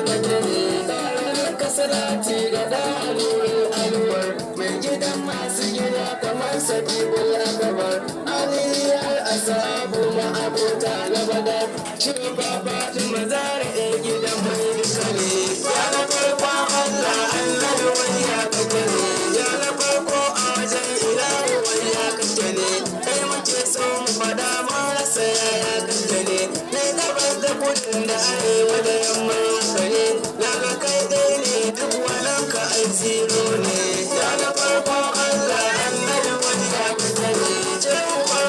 gaje ne ƙarar kasalati ga da alwar mai gidan masu gida kamar sabibul akabar aliyar asabu ma'abota na badar shugaba da mazara a gidan mai duka ne ya na farko Allah Allah wani ya gaje ne ya na farko a wajen ilahu wani ya gaje ne kai muke so mu fada marasa ya gaje ne na gabas da kudin da arewa da yamma kare na ga kai dai ne duk wannan ka ai zero ne ya na farko Allah Allah wani ya gaje ne cewa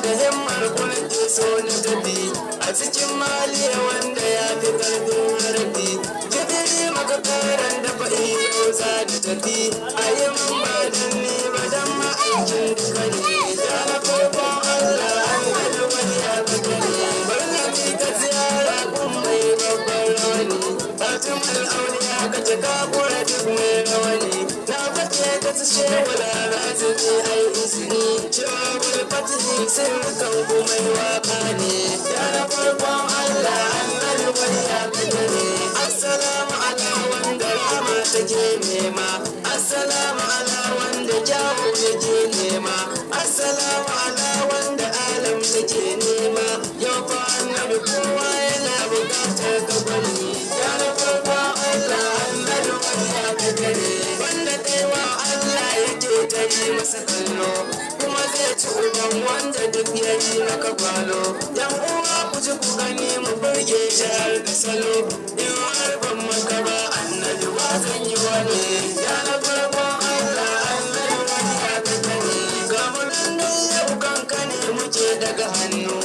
da himmar kullum ke so na tafi a cikin maliya wanda ya fi karfin harbi jibiri maka karan da fa'i yau za da tafi a yi min ba dan ni ba dan ma'aikin duka ne ya na farko Allah Allah wani ya gaje ne bari na bi ka ziyara kun mai babban rawani fatim al'auniya ka ce ka kura duk mai rawani na fake ka su shewala razini ai izini cewa wani fatihi sirrukan kuma waka ne ya na farkon Allah Allah wani ya gaje ne assalamu ala wanda rama take nema assalamu ala wanda jawo yake nema assalamu ala wanda alam take nema yau fa annabi kowa yana bukatar kabari ya na farkon Allah Allah wani ya gaje ne wanda kaiwa Allah yake ta yi masa kallo kuma zai ci uban wanda duk ya yi maka kwalo yan uwa ku ji ku gani mu burge jihar da salo in har ban maka ba annabi ba zan yi wani ya na farkon Allah Allah wani ya gaje ne ga mu nan yau kanka ne muke daga hannu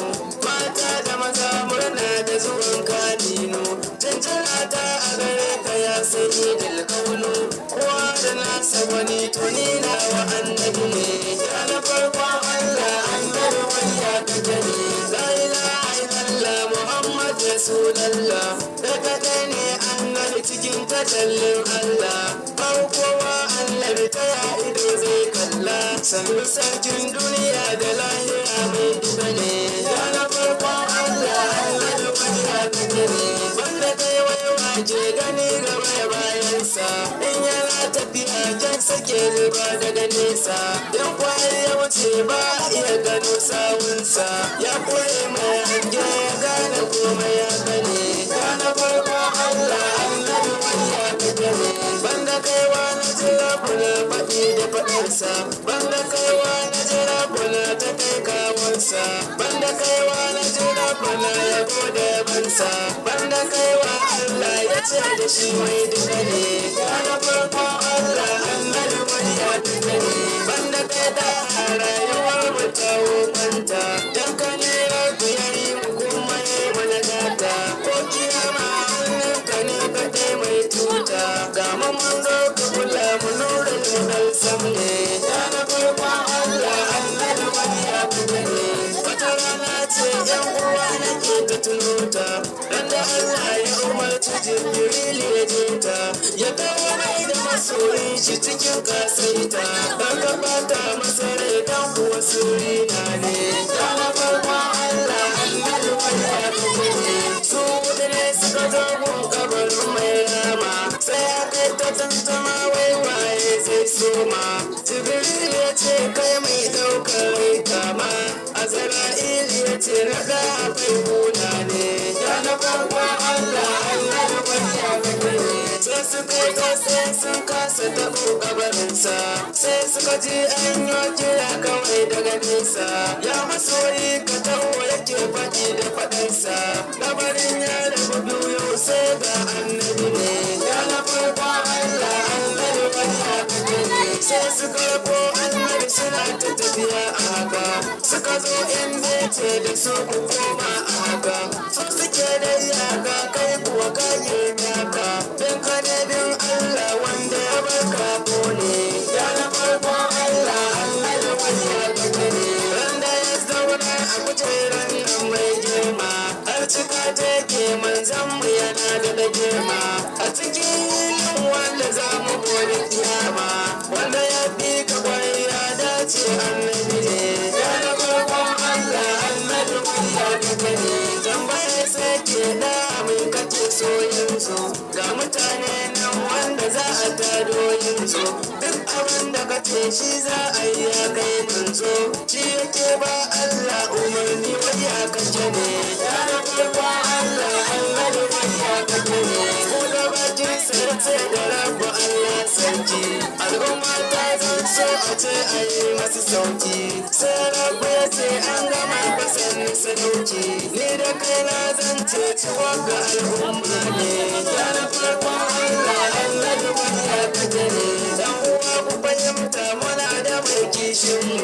mata da maza murna da zuwan kanino cancana ta a gare ka ya sani dalkaunu kowa da nasa wani tuni na wa annabi ne ya na farkon Allah annabi wani ya gaje ne la ilaha illallah Muhammad Rasulullah daga kai ne annabi cikin tajallin Allah farkowa annabi ta ya ido zai kalla sannu sarkin duniya da lahira mai duka ne ya na farkon Allah annabi wani ya gaje ne wanda kai waiwa ke gani gaba da bayansa in yana tafiya jan sake zuba daga nesa yan kwaye ya wuce ba iya gano sawunsa ya kure mai hange ya gane komai ya gane ya na farkon Allah annabi wani ya gaje ne banda kaiwa na jira kula faɗi da faɗarsa banda kaiwa na jira kula ta kai kawansa banda kaiwa na jira kula ya gode bansa banda kaiwa Allah ya ce da shi mai duka ne ya na farkon Allah annabi wani ya gaje ne banda kai da rayuwar mu ta wukanta dan ka ne rabu ya yi mu kuma ya mana gata ko kiyama hannunka ne kaɗai mai tuta ga mu mun zo ka kula mu nura da sam ne ya na farkon Allah annabi wani ya gaje ne wata rana ce yan uwa nake ta tunuta dan da Allah ya umarci Jibril ya je ta ya kawo mai da masoyin shi cikin kasaita dan ka bata masa rai dan kuwa surina ne ya na farkon Allah annabi wani ya gaje ne su ne suka zo gun kabarin mai rama sai ya kai ta tantama wai waye zai soma Jibril ya ce kai mai daukar rai kama Azra'il ya ce raga akwai kuna ne ya na farkon Allah Allah wani ya gaje ne sai suka yi ta sai sun kasa taɓo kabarinsa sai suka ji an yi kira kawai daga nesa ya masoyi ka taho yake faɗi da faɗinsa kabarin ya rabu biyu yau sai ga annabi ne ya na farkon Allah Allah wani ya gaje ne sai suka ko annabi suna ta tafiya a haka suka zo inda ce da su ku koma a haka su suke da yaka kai kuwa kayi yaka don kadabin Allah wanda ya barka ne ya na farkon Allah Allah wani ya gaje ne randa ya zauna a kujeran nan mai girma har cika take manzan mu yana da girma a cikin wanda za mu gode kiyama wanda ya fi ka kwari ya dace annabi ne ya na farkon Allah annabi wani ya gaje ne tambayar sai ke da mai kace so yanzu mutane nan wanda za a tado yin so duk abin da ka ce shi za a yi ya kai manzo shi yake ba Allah umarni wani ya kace ne ya na farko Allah Allah wani ya kace ne ko da bakin sarce da rabu Allah sarki al'umma ta zan so a ce a yi masu sauki sai rabu ya ce an gama kasan sadauki ni da kaina zan ce ciwon ga al'umma ne ya na farko Allah Allah wani ya kace ne dan uwa ku fahimta muna da mai kishinmu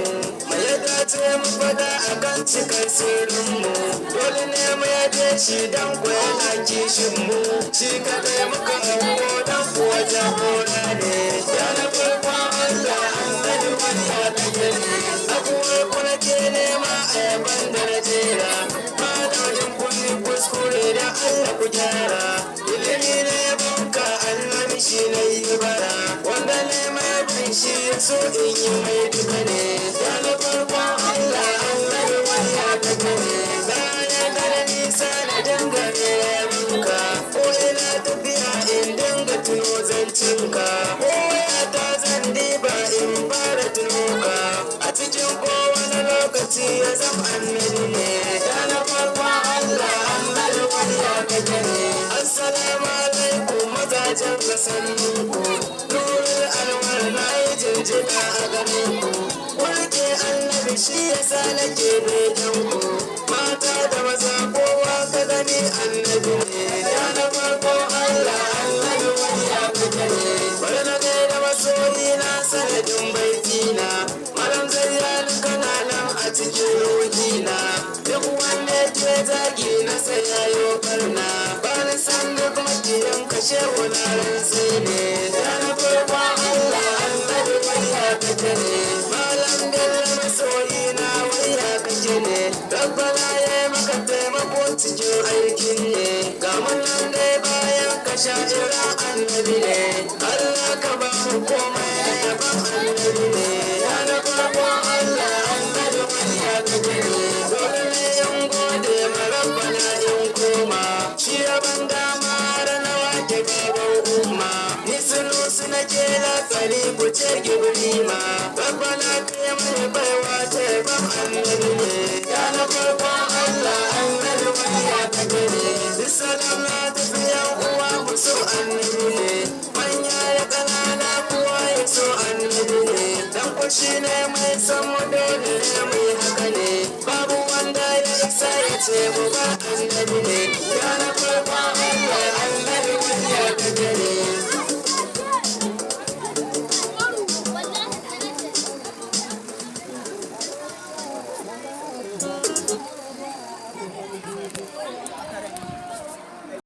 mai ya dace mu fada akan cikar sirrinmu dole ne mu yaje shi dan yana kishinmu shi kadai muka hango dan kuwa jagora ne ya na farkon Allah annabi wani ya kace ne abuwar ku nake nema a yaban da na jera ma nau'in kuni kuskure da Allah ku gyara ilimi ne banka annabi shi na yi bara wanda ne mai bin shi so in yi mai duka ne ya na farkon Allah annabi wani ya kace ne bayan da nisa na dangane ya binka ko ina tafiya in dinga tuno zancinka ko ya ta zan diba in fara tuno ka a cikin kowane lokaci ya zama annabi ne ya na farkon Allah annabi wani ya kace ne assalamu alaikum mazajen kasanninku nurul alwar na yi jinjina a gare ku warke annabi shi yasa nake begen ku mata da maza kowa ka gani annabi ne ya na farkon Allah annabi wani ya kace ne bari na gaida masoyi na sanadin baitina malam zayyani kana nan a cikin ruhina duk wanda ke zagi na sai yayo barna bani san duk makiyan kashe wuraren sai ne ya na farkon Allah annabi wani ya kace ne malam bello masoyi na wani ya kace ne rabbana ya maka taimako cikin aikin ne ga mun nan dai bayan ka sha'ira annabi ne Allah ka ba mu komai yaban annabi ne ya na farkon Allah annabi wani ya kace ne dole ne yan gode ma rabbana in koma shi yaban dama na wake gaban umma ni sunu suna ke lakari ku ce gibrima rabbana kai mai baiwa ta yaban annabi ne ya na farkon Allah annabi wani ya kace ne bisalam na tafiyan uwa mu so annabi ne manya da ƙanana kuwa ya so annabi ne dan ku shi ne mai san mu dole ne mu yi haka ne babu wanda ya isa ya ce mu ba annabi ne ya na